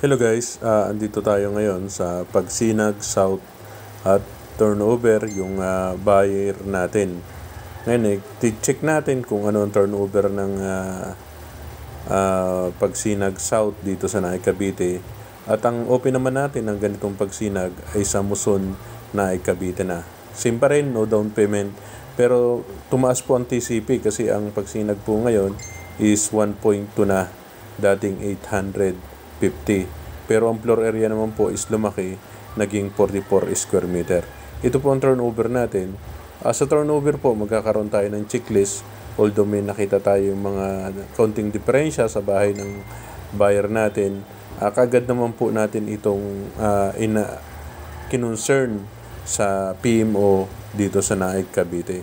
Hello guys, andito tayo ngayon sa Pagsinag South at turnover yung buyer natin. Ngayon check natin kung ano ang turnover ng Pagsinag South dito sa Naik Cavite. At ang open naman natin ng ganitong pagsinag ay sa Muson, Naik Cavite na. Same pa rin, no down payment. Pero tumaas po ang TCP kasi ang pagsinag po ngayon is 1.2 na, dating 850. Pero ang floor area naman po is lumaki, naging 44 square meter. Ito po ang turnover natin. Sa turnover po, magkakaroon tayo ng checklist. Although may nakita tayo yung mga counting diferensya sa bahay ng buyer natin, kagad naman po natin itong kinonsern sa PMO dito sa Naik Cavite.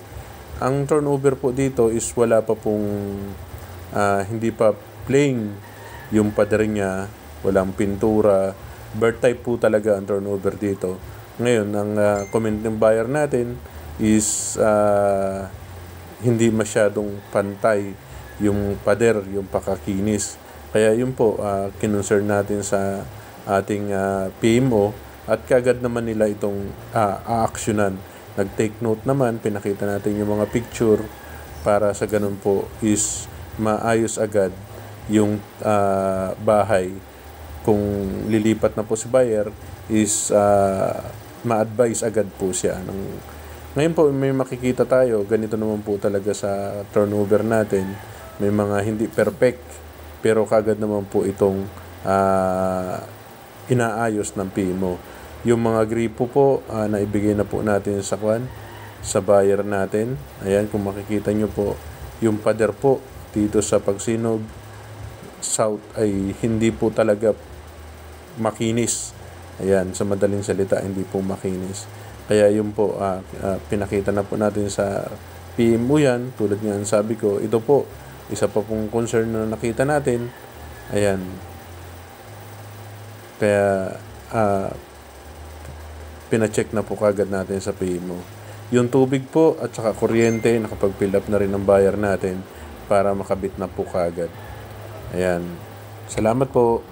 Ang turnover po dito is wala pa pong hindi pa plain yung pader niya, walang pintura, bird type po talaga ang turnover dito. Ngayon, ang comment ng buyer natin is hindi masyadong pantay yung pader, yung pakakinis. Kaya yun po, kinonsern natin sa ating PMO at kagad naman nila itong aaksyonan. Nag-take note naman, pinakita natin yung mga picture para sa ganun po is maayos agad yung bahay. Kung lilipat na po si buyer is ma-advise agad po siya. Ngayon po may makikita tayo, ganito naman po talaga sa turnover natin. May mga hindi perfect pero kagad naman po itong inaayos ng PMO. Yung mga gripo po naibigay na po natin sa buyer natin. Ayan, kung makikita nyo po yung pader po dito sa Pagsinag South ay hindi po talaga makinis. Ayan, sa madaling salita, hindi po makinis. Kaya yun po, pinakita na po natin sa PMO yan. Tulad nga sabi ko, ito po, isa pa pong concern na nakita natin. Ayan. Kaya, pina-check na po kagad natin sa PMO. Yung tubig po at saka kuryente, nakapag-fill up na rin ng buyer natin para makabit na po kagad. Ayan. Salamat po.